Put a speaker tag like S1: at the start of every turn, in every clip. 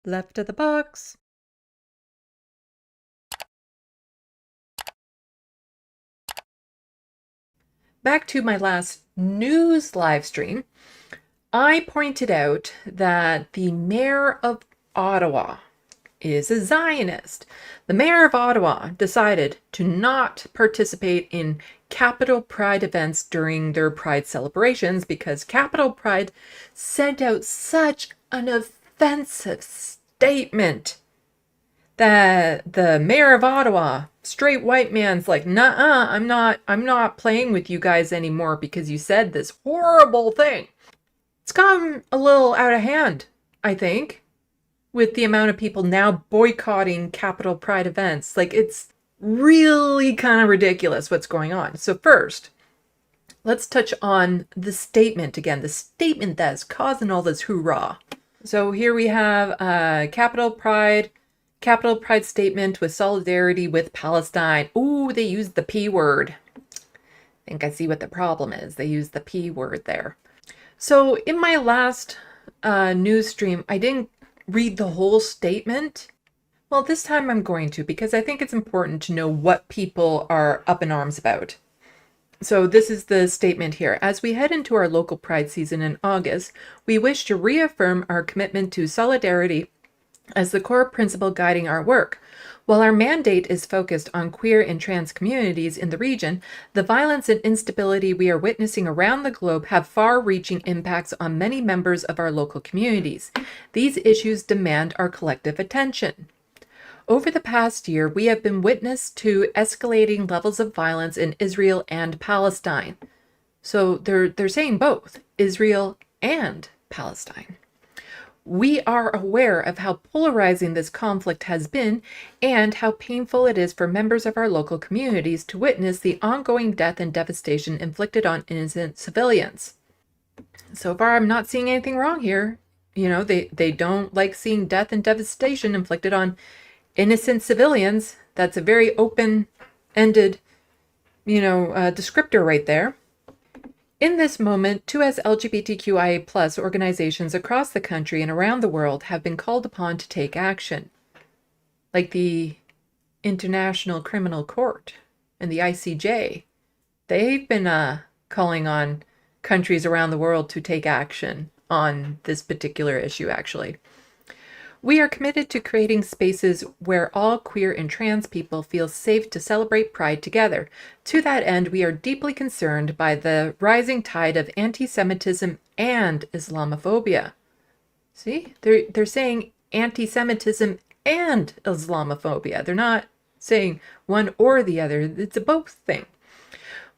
S1: Left of the box. Back to my last news live stream, I pointed out that the mayor of Ottawa is a Zionist. The mayor of Ottawa decided to not participate in Capital Pride events during their Pride celebrations because Capital Pride sent out such an offensive statement that the mayor of Ottawa, straight white man's like, "Nuh-uh, I'm not playing with you guys anymore because you said this horrible thing." It's gotten a little out of hand, I think, with the amount of people now boycotting Capital Pride events. Like, it's really kind of ridiculous what's going on. So first, let's touch on the statement again, the statement that's causing all this hoorah. So here we have Capital Pride statement with solidarity with Palestine. Ooh, they used the P word. I think I see what the problem is. They used the P word there. So in my last news stream, I didn't read the whole statement. Well, this time I'm going to, because I think it's important to know what people are up in arms about. So this is the statement here. As we head into our local Pride season in August, we wish to reaffirm our commitment to solidarity as the core principle guiding our work. While our mandate is focused on queer and trans communities in the region, the violence and instability we are witnessing around the globe have far-reaching impacts on many members of our local communities. These issues demand our collective attention. Over the past year, we have been witness to escalating levels of violence in Israel and Palestine. So they're saying both, Israel and Palestine. We are aware of how polarizing this conflict has been and how painful it is for members of our local communities to witness the ongoing death and devastation inflicted on innocent civilians. So far, I'm not seeing anything wrong here. You know, they don't like seeing death and devastation inflicted on innocent civilians. That's a very open-ended, descriptor right there. In this moment, two as LGBTQIA+ organizations across the country and around the world have been called upon to take action, like the International Criminal Court and the ICJ. They've been calling on countries around the world to take action on this particular issue, actually. We are committed to creating spaces where all queer and trans people feel safe to celebrate Pride together. To that end, we are deeply concerned by the rising tide of anti-Semitism and Islamophobia. See, they're saying anti-Semitism and Islamophobia. They're not saying one or the other. It's a both thing.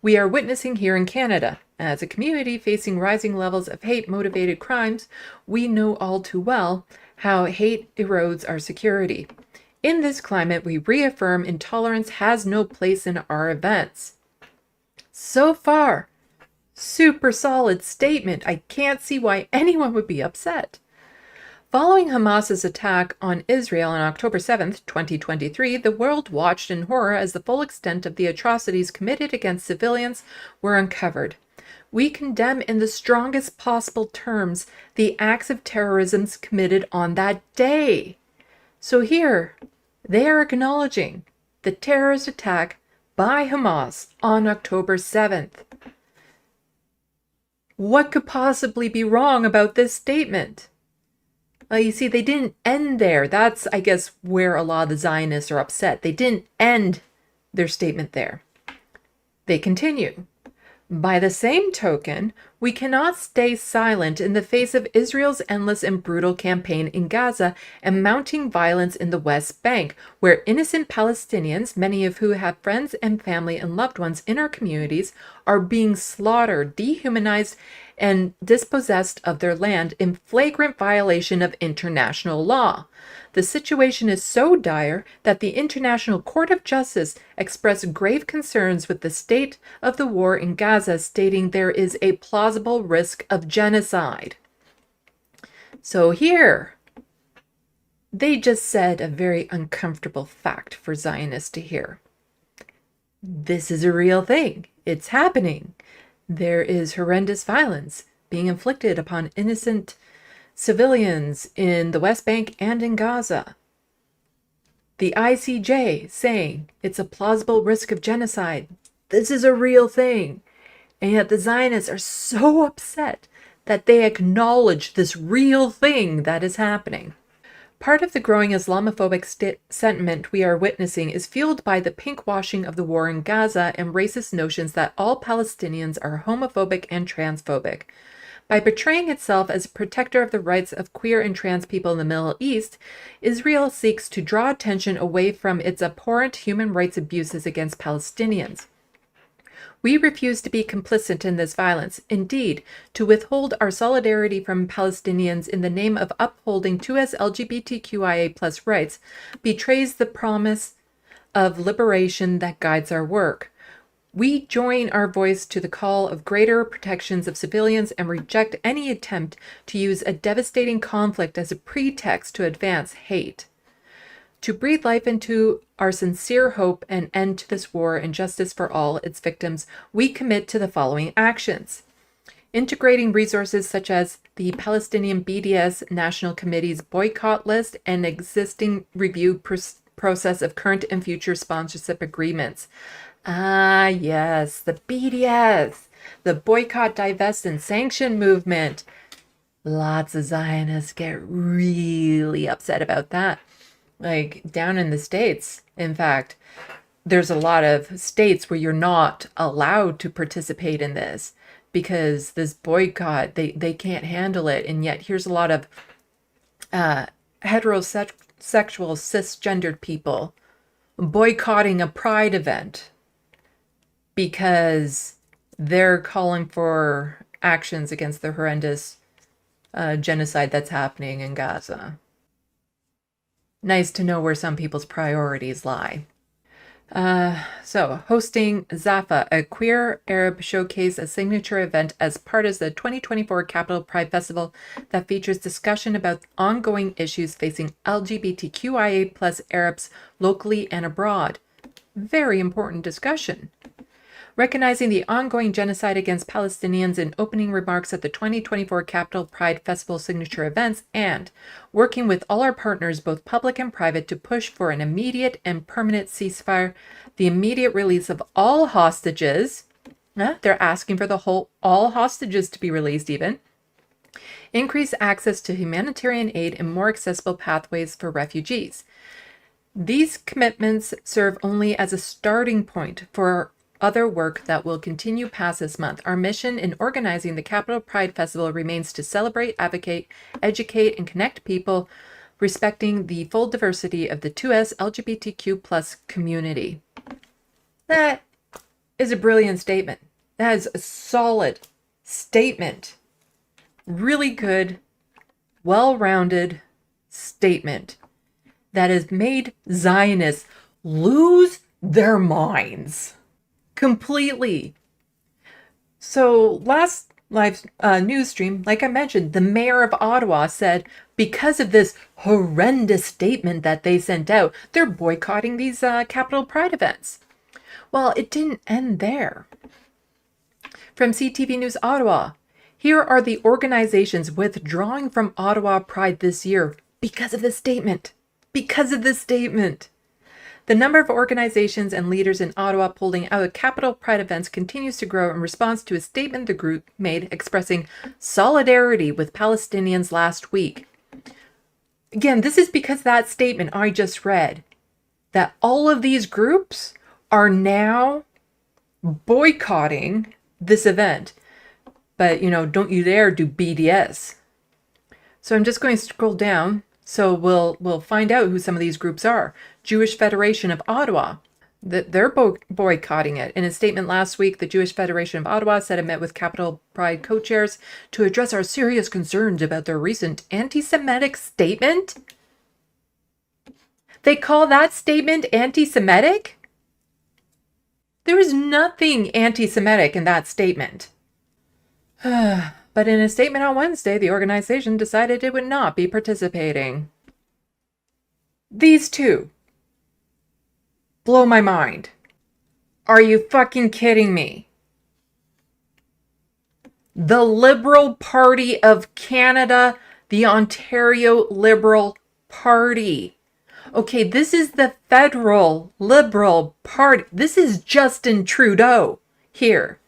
S1: We are witnessing here in Canada. As a community facing rising levels of hate-motivated crimes, we know all too well how hate erodes our security. In this climate, we reaffirm intolerance has no place in our events. So far, super solid statement. I can't see why anyone would be upset. Following Hamas's attack on Israel on October 7th, 2023, the world watched in horror as the full extent of the atrocities committed against civilians were uncovered. We condemn in the strongest possible terms the acts of terrorism committed on that day. So here, they are acknowledging the terrorist attack by Hamas on October 7th. What could possibly be wrong about this statement? Well, you see, they didn't end there. That's, I guess, where a lot of the Zionists are upset. They didn't end their statement there. They continue. By the same token, we cannot stay silent in the face of Israel's endless and brutal campaign in Gaza and mounting violence in the West Bank, where innocent Palestinians, many of whom have friends and family and loved ones in our communities, are being slaughtered, dehumanized, and dispossessed of their land in flagrant violation of international law. The situation is so dire that the International Court of Justice expressed grave concerns with the state of the war in Gaza, stating there is a plausible risk of genocide. So here, they just said a very uncomfortable fact for Zionists to hear. This is a real thing. It's happening. There is horrendous violence being inflicted upon innocent civilians in the West Bank and in Gaza. The ICJ saying it's a plausible risk of genocide. This is a real thing. And yet the Zionists are so upset that they acknowledge this real thing that is happening. Part of the growing Islamophobic sentiment we are witnessing is fueled by the pinkwashing of the war in Gaza and racist notions that all Palestinians are homophobic and transphobic. By portraying itself as a protector of the rights of queer and trans people in the Middle East, Israel seeks to draw attention away from its abhorrent human rights abuses against Palestinians. We refuse to be complicit in this violence. Indeed, to withhold our solidarity from Palestinians in the name of upholding 2S LGBTQIA+ rights betrays the promise of liberation that guides our work. We join our voice to the call of greater protections of civilians and reject any attempt to use a devastating conflict as a pretext to advance hate. To breathe life into our sincere hope and end to this war and justice for all its victims, we commit to the following actions. Integrating resources such as the Palestinian BDS National Committee's boycott list and existing review process of current and future sponsorship agreements. Ah, yes, the BDS, the Boycott, Divest, and Sanction movement. Lots of Zionists get really upset about that. Like down in the States, in fact, there's a lot of states where you're not allowed to participate in this because this boycott, they can't handle it. And yet here's a lot of heterosexual, cisgendered people boycotting a pride event because they're calling for actions against the horrendous genocide that's happening in Gaza. Nice to know where some people's priorities lie. So, hosting Zafa, a queer Arab showcase, a signature event as part of the 2024 Capital Pride Festival that features discussion about ongoing issues facing LGBTQIA+ Arabs locally and abroad. Very important discussion. Recognizing the ongoing genocide against Palestinians in opening remarks at the 2024 Capital Pride Festival signature events, and working with all our partners, both public and private, to push for an immediate and permanent ceasefire, the immediate release of all hostages. They're asking for all hostages to be released even. Increase access to humanitarian aid and more accessible pathways for refugees. These commitments serve only as a starting point for other work that will continue past this month. Our mission in organizing the Capital Pride Festival remains to celebrate, advocate, educate, and connect people, respecting the full diversity of the 2S LGBTQ+ community. That is a brilliant statement. That is a solid statement. Really good, well-rounded statement that has made Zionists lose their minds. Completely. So last live news stream, like I mentioned, the mayor of Ottawa said because of this horrendous statement that they sent out, they're boycotting these Capital Pride events. Well, it didn't end there. From CTV News Ottawa, here are the organizations withdrawing from Ottawa Pride this year because of this statement. Because of this statement. The number of organizations and leaders in Ottawa pulling out of Capital Pride events continues to grow in response to a statement the group made expressing solidarity with Palestinians last week. Again, this is because that statement I just read, that all of these groups are now boycotting this event. But, don't you dare do BDS. So I'm just going to scroll down. So we'll find out who some of these groups are. Jewish Federation of Ottawa, they're boycotting it. In a statement last week, the Jewish Federation of Ottawa said it met with Capital Pride co-chairs to address our serious concerns about their recent anti-Semitic statement. They call that statement anti-Semitic? There is nothing anti-Semitic in that statement. But in a statement on Wednesday, the organization decided it would not be participating. These two blow my mind. Are you fucking kidding me? The Liberal Party of Canada, the Ontario Liberal Party. Okay, this is the federal Liberal Party. This is Justin Trudeau here.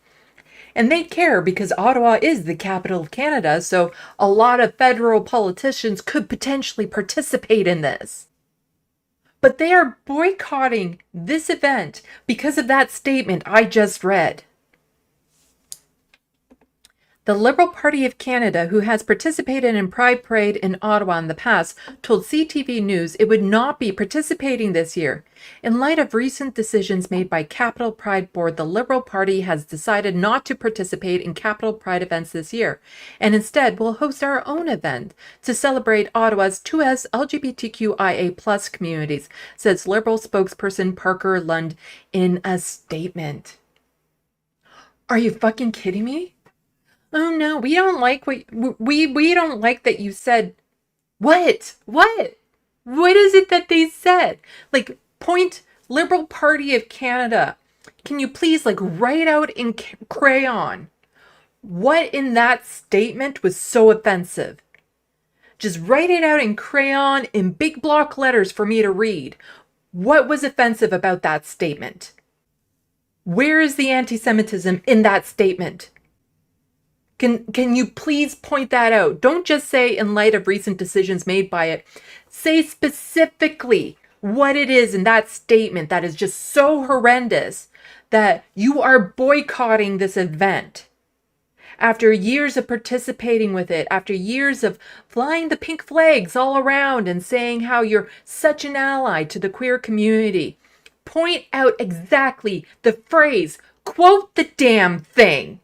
S1: And they care because Ottawa is the capital of Canada, so a lot of federal politicians could potentially participate in this. But they are boycotting this event because of that statement I just read. The Liberal Party of Canada, who has participated in Pride Parade in Ottawa in the past, told CTV News it would not be participating this year. In light of recent decisions made by Capital Pride Board, the Liberal Party has decided not to participate in Capital Pride events this year, and instead will host our own event to celebrate Ottawa's 2S LGBTQIA+ communities, says Liberal spokesperson Parker Lund in a statement. Are you fucking kidding me? Oh no, we don't like what we don't like that you said. What? What is it that they said? Like, point Liberal Party of Canada. Can you please write out in crayon what in that statement was so offensive? Just write it out in crayon in big block letters for me to read. What was offensive about that statement? Where is the anti-Semitism in that statement? Can you please point that out? Don't just say in light of recent decisions made by it. Say specifically what it is in that statement that is just so horrendous that you are boycotting this event. After years of participating with it, after years of flying the pink flags all around and saying how you're such an ally to the queer community, point out exactly the phrase, quote the damn thing.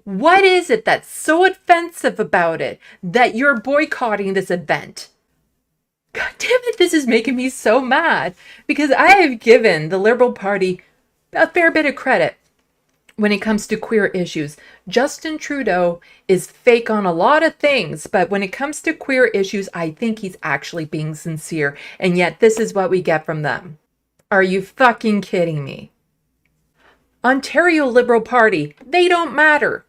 S1: What is it that's so offensive about it that you're boycotting this event? God damn it, this is making me so mad because I have given the Liberal Party a fair bit of credit when it comes to queer issues. Justin Trudeau is fake on a lot of things, but when it comes to queer issues, I think he's actually being sincere. And yet this is what we get from them. Are you fucking kidding me? Ontario Liberal Party, they don't matter.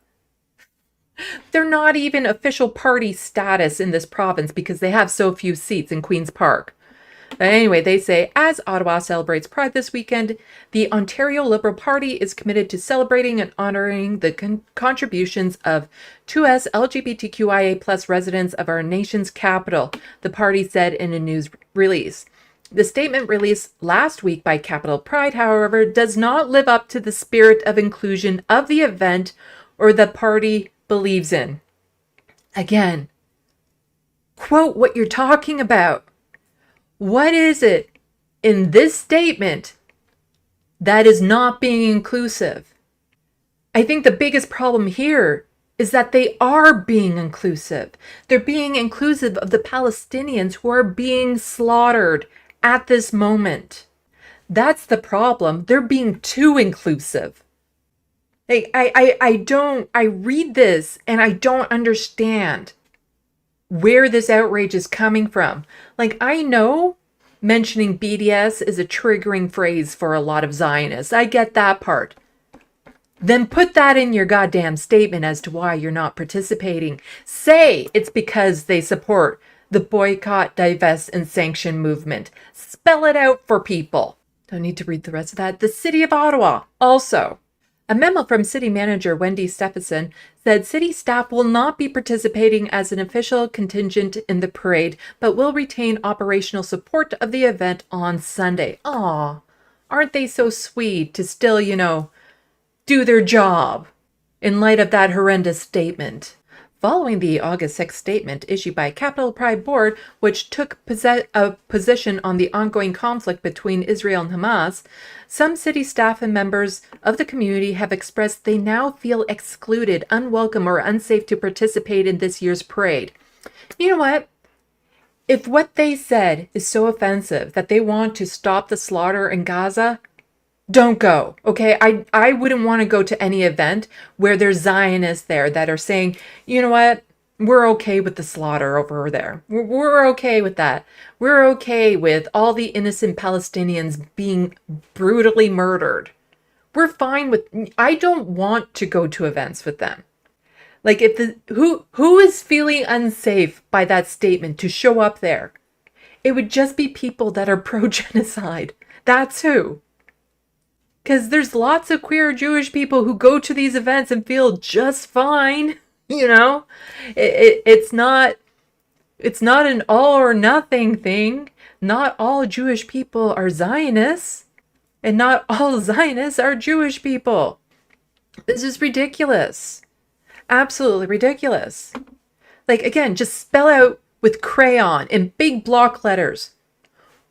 S1: They're not even official party status in this province because they have so few seats in Queen's Park. But anyway, they say, as Ottawa celebrates Pride this weekend, the Ontario Liberal Party is committed to celebrating and honoring the contributions of 2S LGBTQIA+ residents of our nation's capital, the party said in a news release. The statement released last week by Capital Pride, however, does not live up to the spirit of inclusion of the event or the party believes in. Again, quote what you're talking about. What is it in this statement that is not being inclusive? I think the biggest problem here is that they are being inclusive. They're being inclusive of the Palestinians who are being slaughtered at this moment. That's the problem. They're being too inclusive. I read this and I don't understand where this outrage is coming from. I know mentioning BDS is a triggering phrase for a lot of Zionists. I get that part. Then put that in your goddamn statement as to why you're not participating. Say it's because they support the boycott, divest, and sanction movement. Spell it out for people. Don't need to read the rest of that. The City of Ottawa also. A memo from City Manager Wendy Stephenson said city staff will not be participating as an official contingent in the parade, but will retain operational support of the event on Sunday. Aw, aren't they so sweet to still, do their job in light of that horrendous statement? Following the August 6th statement issued by Capital Pride Board, which took a position on the ongoing conflict between Israel and Hamas, some city staff and members of the community have expressed they now feel excluded, unwelcome, or unsafe to participate in this year's parade. You know what? If what they said is so offensive that they want to stop the slaughter in Gaza, don't go, okay? I wouldn't want to go to any event where there's Zionists there that are saying, you know what? We're okay with the slaughter over there. We're okay with that. We're okay with all the innocent Palestinians being brutally murdered. We're fine with, I don't want to go to events with them. Like if the who is feeling unsafe by that statement to show up there? It would just be people that are pro-genocide. That's who. Because there's lots of queer Jewish people who go to these events and feel just fine. You know, it's not an all or nothing thing. Not all Jewish people are Zionists, and not all Zionists are Jewish people. This is ridiculous. Absolutely ridiculous. Like, again, just spell out with crayon in big block letters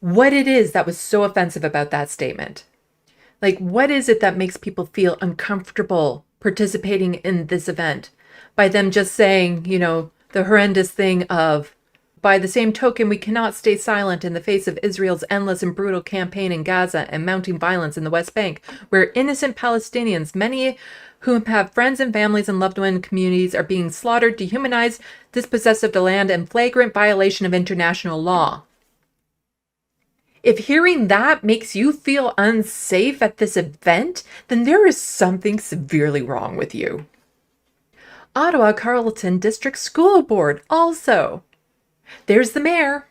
S1: what it is that was so offensive about that statement. Like, what is it that makes people feel uncomfortable participating in this event by them just saying, you know, the horrendous thing of, by the same token, we cannot stay silent in the face of Israel's endless and brutal campaign in Gaza and mounting violence in the West Bank, where innocent Palestinians, many who have friends and families and loved one communities, are being slaughtered, dehumanized, dispossessed of the land, and flagrant violation of international law. If hearing that makes you feel unsafe at this event, then there is something severely wrong with you. Ottawa Carleton District School Board also. There's the mayor,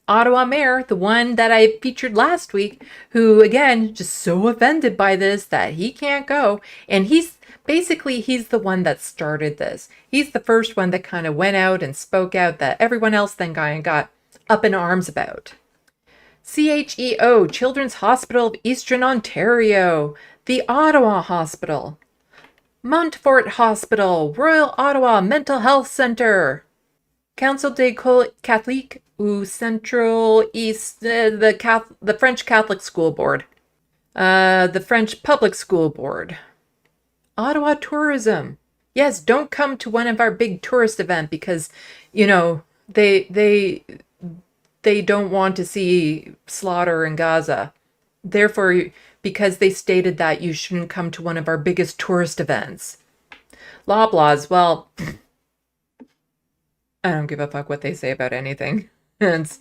S1: Ottawa mayor, the one that I featured last week, who, again, just so offended by this that he can't go. And he's the one that started this. He's the first one that kind of went out and spoke out that everyone else then got up in arms about. CHEO, Children's Hospital of Eastern Ontario, the Ottawa Hospital, Montfort Hospital, Royal Ottawa Mental Health Centre, Council des Catholiques ou Central East, the French Catholic School Board, the French Public School Board, Ottawa Tourism. Yes, don't come to one of our big tourist events because, you know, they don't want to see slaughter in Gaza. Therefore, because they stated that you shouldn't come to one of our biggest tourist events. Loblaws, well, I don't give a fuck what they say about anything. That's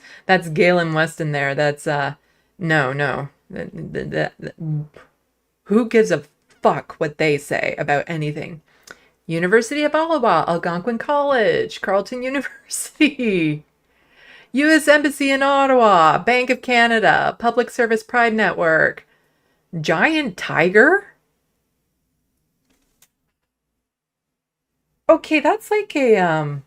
S1: Galen Weston there. That's, no. Who gives a fuck what they say about anything? University of Ottawa, Algonquin College, Carleton University, U.S. Embassy in Ottawa, Bank of Canada, Public Service Pride Network, Giant Tiger? Okay, that's like a,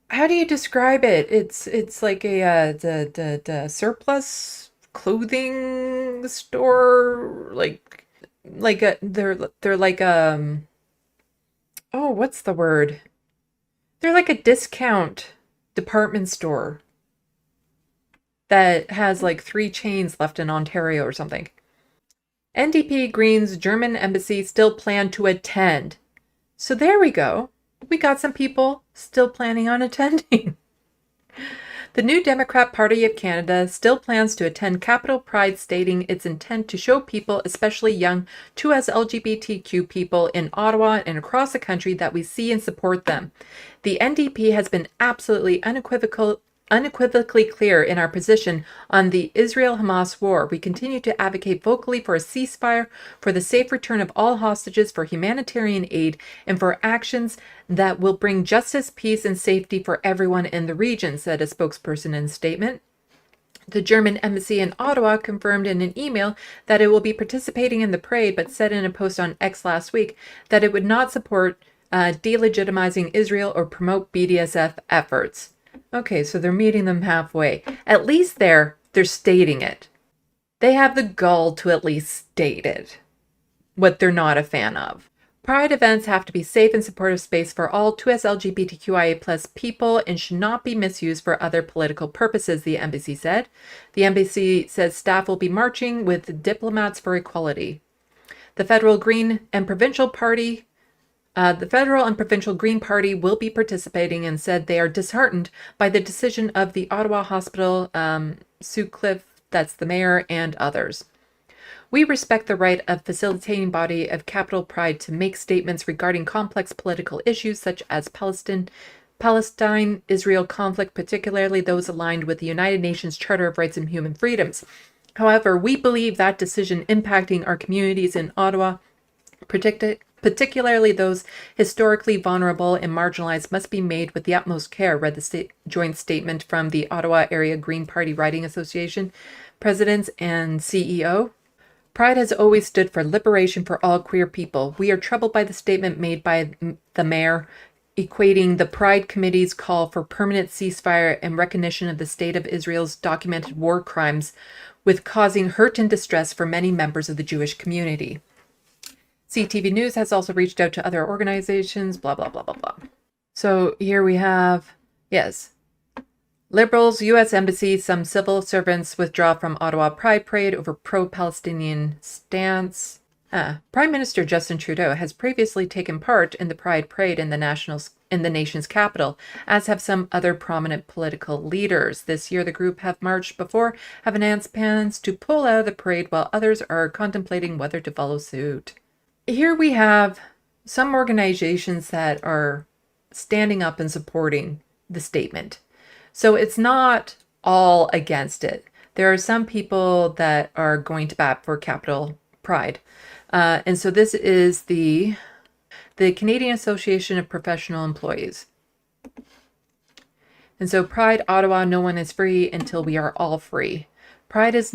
S1: how do you describe it? It's like a, the surplus clothing store, they're like, oh, what's the word? They're like a discount department store that has like 3 chains left in Ontario or something. NDP Green's German embassy still plan to attend. So there we go. We got some people still planning on attending. The New Democrat Party of Canada still plans to attend Capitol Pride, stating its intent to show people, especially young 2S LGBTQ people in Ottawa and across the country, that we see and support them. The NDP has been absolutely unequivocally clear in our position on the Israel-Hamas war. We continue to advocate vocally for a ceasefire, for the safe return of all hostages, for humanitarian aid, and for actions that will bring justice, peace, and safety for everyone in the region, said a spokesperson in a statement. The German embassy in Ottawa confirmed in an email that it will be participating in the parade, but said in a post on X last week that it would not support delegitimizing Israel or promote BDSF efforts. Okay, so they're meeting them halfway. At least they're stating it. They have the gall to at least state it, what they're not a fan of. Pride events have to be safe and supportive space for all 2S LGBTQIA plus people and should not be misused for other political purposes, the embassy said. The embassy says staff will be marching with diplomats for equality. The Federal and Provincial Green Party will be participating and said they are disheartened by the decision of the Ottawa Hospital, Sue Cliff, that's the mayor, and others. We respect the right of facilitating body of Capitol Pride to make statements regarding complex political issues such as Palestine-Israel conflict, particularly those aligned with the United Nations Charter of Rights and Human Freedoms. However, we believe that decision impacting our communities in Ottawa, Particularly those historically vulnerable and marginalized must be made with the utmost care, read the joint statement from the Ottawa Area Green Party Riding Association President and CEO. Pride has always stood for liberation for all queer people. We are troubled by the statement made by the mayor equating the Pride Committee's call for permanent ceasefire and recognition of the State of Israel's documented war crimes with causing hurt and distress for many members of the Jewish community. CTV News has also reached out to other organizations, blah, blah, blah, blah, blah. So here we have, yes, Liberals, U.S. Embassy, some civil servants withdraw from Ottawa Pride Parade over pro-Palestinian stance. Prime Minister Justin Trudeau has previously taken part in the Pride Parade in the nation's capital, as have some other prominent political leaders. This year, the group have marched before, have announced plans to pull out of the parade, while others are contemplating whether to follow suit. Here we have some organizations that are standing up and supporting the statement. So it's not all against it. There are some people that are going to bat for capital pride. And so this is the Canadian Association of Professional Employees. And so Pride Ottawa, no one is free until we are all free. Pride is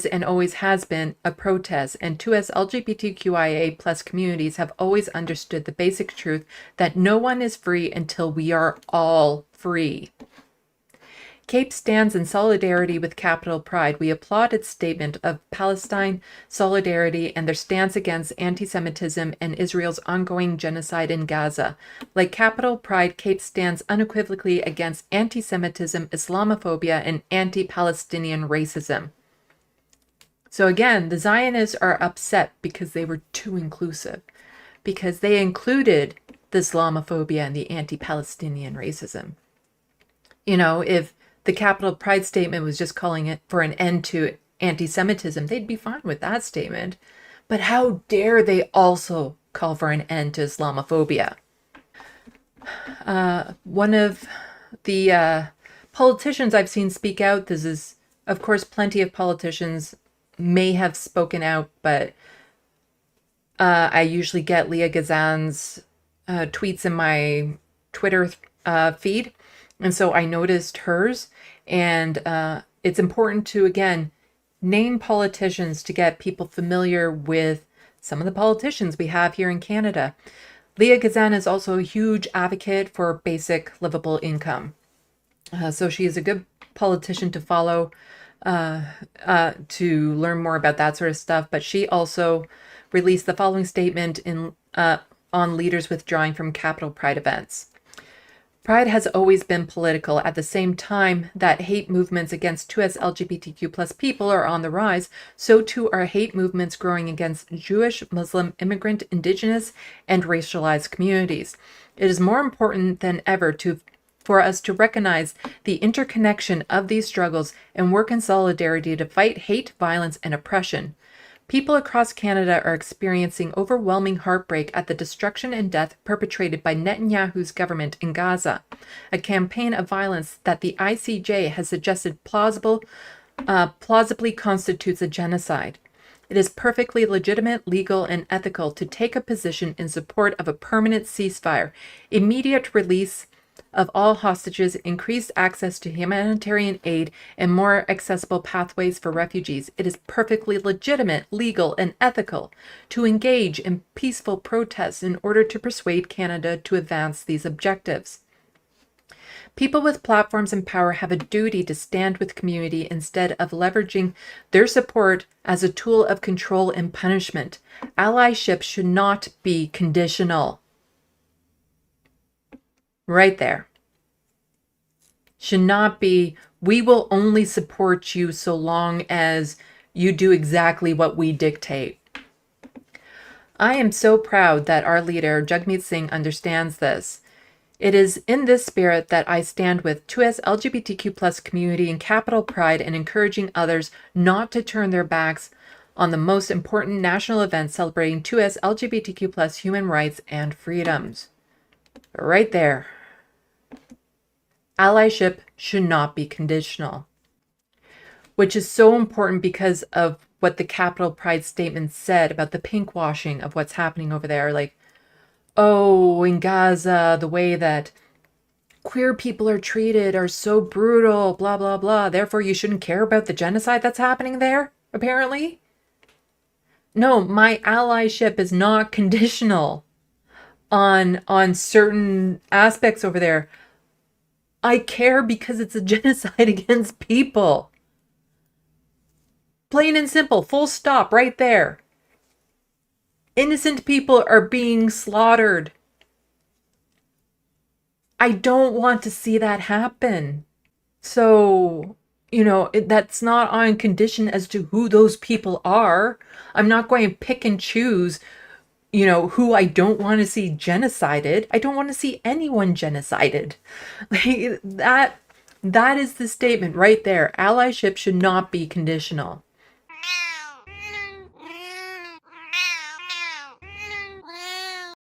S1: and always has been a protest, and 2S LGBTQIA plus communities have always understood the basic truth that no one is free until we are all free. CAPE stands in solidarity with Capital Pride. We applaud its statement of Palestine solidarity and their stance against anti-Semitism and Israel's ongoing genocide in Gaza. Like Capital Pride, CAPE stands unequivocally against anti-Semitism, Islamophobia, and anti-Palestinian racism. So again, the Zionists are upset because they were too inclusive, because they included the Islamophobia and the anti-Palestinian racism. You know, if the Capital Pride statement was just calling it for an end to anti-Semitism, they'd be fine with that statement. But how dare they also call for an end to Islamophobia? One of the politicians I've seen speak out, this is, of course, plenty of politicians may have spoken out, but I usually get Leah Gazan's tweets in my Twitter feed. And so I noticed hers, and it's important to, again, name politicians to get people familiar with some of the politicians we have here in Canada. Leah Gazan is also a huge advocate for basic livable income. So she is a good politician to follow to learn more about that sort of stuff. But she also released the following statement on leaders withdrawing from Capital Pride events. Pride has always been political. At the same time that hate movements against 2S LGBTQ plus people are on the rise, so too are hate movements growing against Jewish, Muslim, immigrant, Indigenous, and racialized communities. It is more important than ever for us to recognize the interconnection of these struggles and work in solidarity to fight hate, violence, and oppression. People across Canada are experiencing overwhelming heartbreak at the destruction and death perpetrated by Netanyahu's government in Gaza, a campaign of violence that the ICJ has suggested plausibly constitutes a genocide. It is perfectly legitimate, legal, and ethical to take a position in support of a permanent ceasefire, immediate release of all hostages, increased access to humanitarian aid, and more accessible pathways for refugees. It is perfectly legitimate, legal, and ethical to engage in peaceful protests in order to persuade Canada to advance these objectives. People with platforms and power have a duty to stand with community instead of leveraging their support as a tool of control and punishment. Allyship should not be conditional. Right there. Should not be, we will only support you so long as you do exactly what we dictate. I am so proud that our leader, Jagmeet Singh, understands this. It is in this spirit that I stand with 2S LGBTQ plus community in Capital Pride and encouraging others not to turn their backs on the most important national event celebrating 2S LGBTQ plus human rights and freedoms. Right there. Allyship should not be conditional. which is so important because of what the Capitol Pride statement said about the pink washing of what's happening over there. Like, oh, in Gaza, the way that queer people are treated are so brutal, blah, blah, blah. Therefore, you shouldn't care about the genocide that's happening there, apparently. No, my allyship is not conditional on certain aspects over there. I care because it's a genocide against people. Plain and simple, full stop, right there. Innocent people are being slaughtered. I don't want to see that happen. So, that's not on condition as to who those people are. I'm not going to pick and choose, who I don't want to see genocided. I don't want to see anyone genocided. Like that is the statement right there. Allyship should not be conditional.